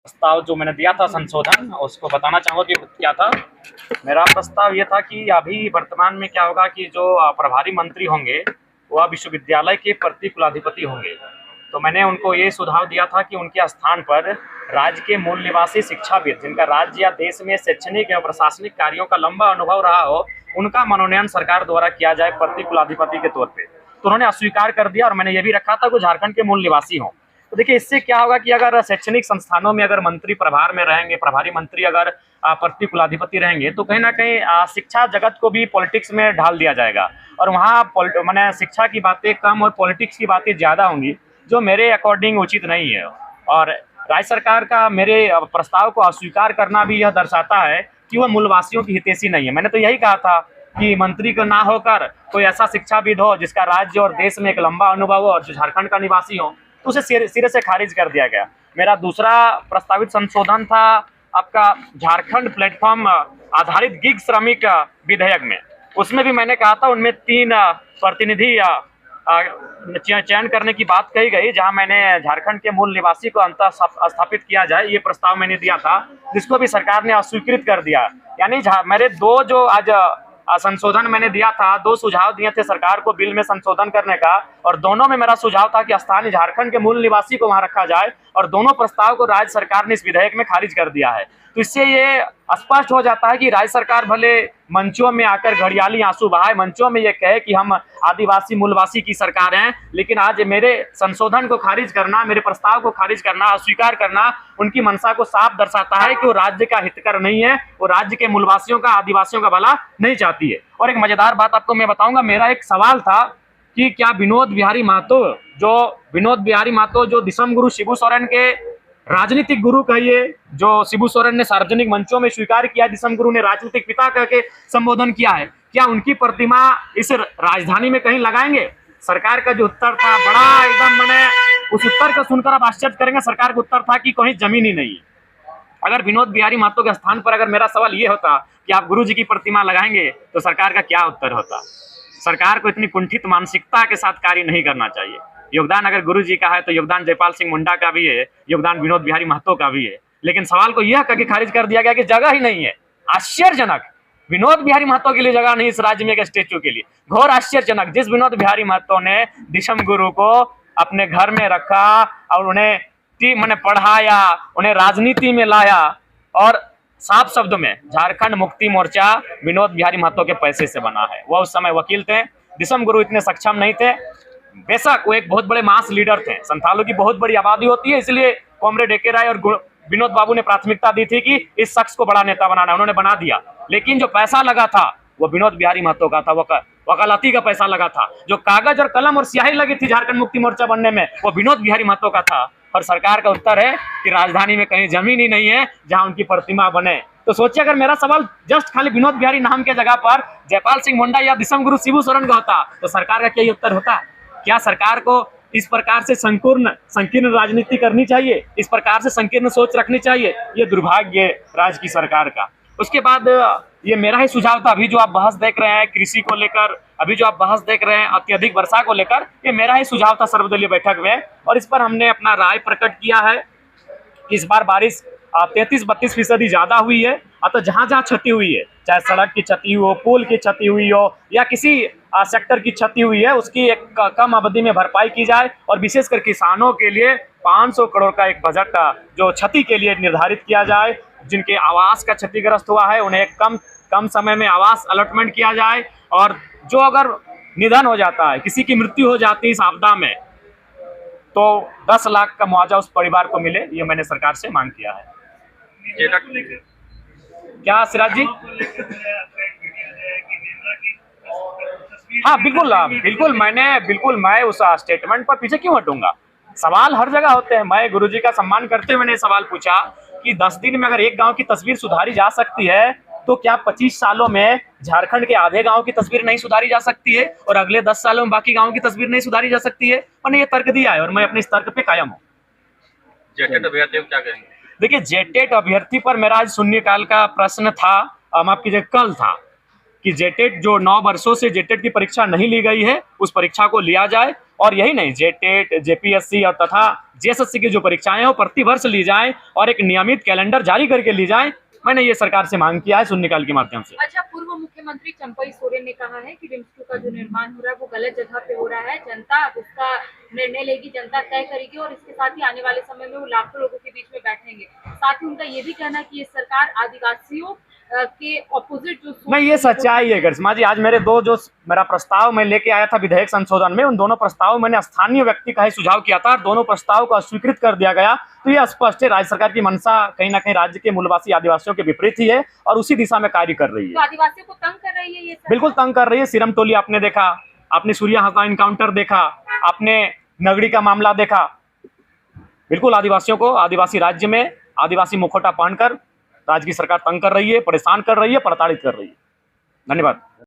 प्रस्ताव जो मैंने दिया था संशोधन, उसको बताना चाहूँगा कि क्या था। मेरा प्रस्ताव ये था कि अभी वर्तमान में क्या होगा कि जो प्रभारी मंत्री होंगे वह विश्वविद्यालय के प्रति कुलाधिपति होंगे। तो मैंने उनको ये सुझाव दिया था कि उनके स्थान पर राज्य के मूल निवासी शिक्षाविद जिनका राज्य या देश में शैक्षणिक एवं प्रशासनिक कार्यों का लंबा अनुभव रहा हो, उनका मनोनयन सरकार द्वारा किया जाए प्रति कुलाधिपति के तौर पे। तो उन्होंने अस्वीकार कर दिया और मैंने ये भी रखा था कि झारखंड के मूल निवासी हों। तो देखिए, इससे क्या होगा कि अगर शैक्षणिक संस्थानों में अगर मंत्री प्रभार में रहेंगे, प्रभारी मंत्री अगर प्रति कुलाधिपति रहेंगे, तो कहीं ना कहीं शिक्षा जगत को भी पॉलिटिक्स में ढाल दिया जाएगा और वहाँ मैंने शिक्षा की बातें कम और पॉलिटिक्स की बातें ज़्यादा होंगी, जो मेरे अकॉर्डिंग उचित नहीं है। और राज्य सरकार का मेरे प्रस्ताव को अस्वीकार करना भी यह दर्शाता है कि वह मूलवासियों की हितैषी नहीं है। मैंने तो यही कहा था कि मंत्री को ना होकर कोई ऐसा शिक्षाविद हो जिसका राज्य और देश में एक लंबा अनुभव हो और जो झारखंड का निवासी हो, तो उसे सिरे से खारिज कर दिया गया। मेरा दूसरा प्रस्तावित संशोधन था आपका झारखंड प्लेटफॉर्म आधारित गिग श्रमिक विधेयक में। उसमें भी मैंने कहा था उनमें 3 प्रतिनिधि चयन करने की बात कही गई, जहां मैंने झारखंड के मूल निवासी को अंतः स्थापित किया जाए, ये प्रस्ताव मैंने दिया था, जिसको भी सरकार ने अस्वीकृत कर दिया। यानी मेरे 2 जो आज संशोधन मैंने दिया था, 2 सुझाव दिए थे सरकार को बिल में संशोधन करने का, और दोनों में मेरा सुझाव था कि स्थानीय झारखंड के मूल निवासी को वहां रखा जाए, और दोनों प्रस्ताव को राज्य सरकार ने इस विधेयक में खारिज कर दिया है। तो इससे ये स्पष्ट हो जाता है कि राज्य सरकार भले मंचों में आकर घड़ियाली आंसू बहाए, मंचों में ये कहे कि हम आदिवासी मूलवासी की सरकार हैं, लेकिन आज मेरे संशोधन को खारिज करना, मेरे प्रस्ताव को खारिज करना, अस्वीकार करना उनकी मंशा को साफ दर्शाता है कि वो राज्य का हितकर नहीं है, वो राज्य के मूलवासियों का, आदिवासियों का भला नहीं चाहती है। और एक मजेदार बात आपको मैं बताऊंगा, मेरा एक सवाल था कि क्या विनोद बिहारी महतो जो दिसम गुरु शिबू सोरेन के राजनीतिक गुरु कहिए, जो शिबू सोरेन ने सार्वजनिक मंचों में स्वीकार किया, दिसम गुरु ने राजनीतिक पिता करके संबोधन किया है, क्या उनकी प्रतिमा इस राजधानी में कहीं लगाएंगे? सरकार का जो उत्तर था बड़ा एकदम, मैंने उस उत्तर को सुनकर आप आश्चर्य करेंगे, सरकार का उत्तर था कि कहीं जमीन ही नहीं है। अगर विनोद बिहारी महतो के स्थान पर अगर मेरा सवाल ये होता कि आप गुरु जी की प्रतिमा लगाएंगे, तो सरकार का क्या उत्तर होता? सरकार को इतनी कुंठित मानसिकता के साथ कार्य नहीं करना चाहिए। योगदान अगर गुरु जी का है तो योगदान जयपाल सिंह मुंडा का भी है, योगदान विनोद बिहारी महतो का भी है, लेकिन सवाल को यह करके खारिज कर दिया गया कि जगह ही नहीं है। आश्चर्यजनक, विनोद बिहारी महतो के लिए जगह नहीं इस राज्य में एक स्टेच्यू के लिए। घोर आश्चर्यजनक, जिस विनोद बिहारी महतो ने दिसम गुरु को अपने घर में रखा और उन्हें मैंने पढ़ाया, उन्हें राजनीति में लाया, और साफ शब्दों में झारखंड मुक्ति मोर्चा विनोद बिहारी महतो के पैसे से बना है। वह उस समय वकील थे, दिसम गुरु इतने सक्षम नहीं थे। बेशक वो एक बहुत बड़े मास लीडर थे, संथालों की बहुत बड़ी आबादी होती है, इसलिए कॉमरेड ए.के. राय और विनोद बाबू ने प्राथमिकता दी थी कि इस शख्स को बड़ा नेता बनाना, उन्होंने बना दिया। लेकिन जो पैसा लगा था वो विनोद बिहारी महतो का था, वकालती का पैसा लगा था। जो कागज और कलम और स्याही लगी थी झारखंड मुक्ति मोर्चा बनने में, वो विनोद बिहारी महतो का था। और सरकार का उत्तर है कि राजधानी में कहीं जमीन ही नहीं है जहां उनकी प्रतिमा बने। तो सोचिए, अगर मेरा सवाल जस्ट खाली विनोद बिहारी नाम के जगह पर जयपाल सिंह मुंडा या दिसम गुरु शिबू सोरेन का होता, तो सरकार का क्या उत्तर होता? क्या सरकार को इस प्रकार से संकीर्ण राजनीति करनी चाहिए? इस प्रकार से संकीर्ण सोच रखनी चाहिए? ये दुर्भाग्य राज्य की सरकार का। उसके बाद ये मेरा ही सुझाव था, अभी जो आप बहस देख रहे हैं कृषि को लेकर, अभी जो आप बहस देख रहे हैं अत्यधिक वर्षा को लेकर, ये मेरा ही सुझाव था सर्वदलीय बैठक में, और इस पर हमने अपना राय प्रकट किया है कि इस बार बारिश 33-32% ज्यादा हुई है। तो जहां जहां क्षति हुई है, चाहे सड़क की क्षति हो, पुल की क्षति हुई हो, या किसी सेक्टर की क्षति हुई है, उसकी एक कम अवधि में भरपाई की जाए, और विशेषकर किसानों के लिए 500 करोड़ का एक बजट जो क्षति के लिए निर्धारित किया जाए। जिनके आवास का क्षतिग्रस्त हुआ है उन्हें कम समय में आवास अलॉटमेंट किया जाए, और जो अगर निधन हो जाता है, किसी की मृत्यु हो जाती है इस आपदा में, तो 10 लाख का मुआवजा उस परिवार को मिले। ये मैंने सरकार से मांग किया है। क्या सिराज जी? हाँ बिल्कुल मैं उस स्टेटमेंट पर पीछे क्यों हटूंगा? सवाल हर जगह होते हैं। मैं गुरुजी का सम्मान करते हुए मैंने सवाल पूछा कि 10 दिन में अगर एक गांव की तस्वीर सुधारी जा सकती है, तो क्या 25 सालों में झारखंड के आधे गांव की तस्वीर नहीं सुधारी जा सकती है, और अगले 10 सालों में बाकी गांव की तस्वीर नहीं सुधारी जा सकती है? मैंने ये तर्क दिया है और मैं अपने इस तर्क पे कायम हूँ। जेटेट अभ्यर्थी क्या कहेंगे? देखिए, जेटेट अभ्यर्थी पर मेरा आज शून्यकाल का प्रश्न था, माफ कीजिए कल था, कि जेटेट जो 9 वर्षों से जेटेट की परीक्षा नहीं ली गई है, उस परीक्षा को लिया जाए, और यही नहीं, जेटेट, जेपीएससी और तथा जेएसएससी की जो परीक्षाएं हैं वो प्रतिवर्ष ली जाएं और एक नियमित कैलेंडर जारी करके ली जाएं। मैंने ये सरकार से मांग किया है शून्यकाल के माध्यम से। अच्छा, पूर्व मुख्यमंत्री चंपई सोरेन ने कहा है कि रिम्स 2 का जो निर्माण हो रहा है वो गलत जगह पे हो रहा है। जनता उसका निर्णय लेगी, जनता तय करेगी और इसके साथ ही आने वाले समय में वो लाखों लोगों के बीच में बैठेंगे। साथ ही उनका ये भी कहना है कि ये सरकार आदिवासियों के ऑपोजिट जो नहीं, ये सच्चाई है गरिश्मा जी। आज मेरा प्रस्ताव मैं लेके आया था विधेयक संशोधन में, उन दोनों प्रस्ताव मैंने स्थानीय व्यक्ति का ही सुझाव किया था, दोनों प्रस्ताव को अस्वीकृत कर दिया गया। तो ये स्पष्ट है राज्य सरकार की मंशा कहीं ना कहीं राज्य के मूलवासी आदिवासियों के विपरीत ही है और उसी दिशा में कार्य कर रही है। तो आदिवासियों को तंग कर रही है ये सरकार? बिल्कुल तंग कर रही है। सिरम टोली आपने देखा, आपने सूर्या हंसदा इनकाउंटर देखा, आपने नगड़ी का मामला देखा। बिल्कुल आदिवासियों को, आदिवासी राज्य में आदिवासी मुखौटा पहनकर राज्य की सरकार तंग कर रही है, परेशान कर रही है, प्रताड़ित कर रही है। धन्यवाद।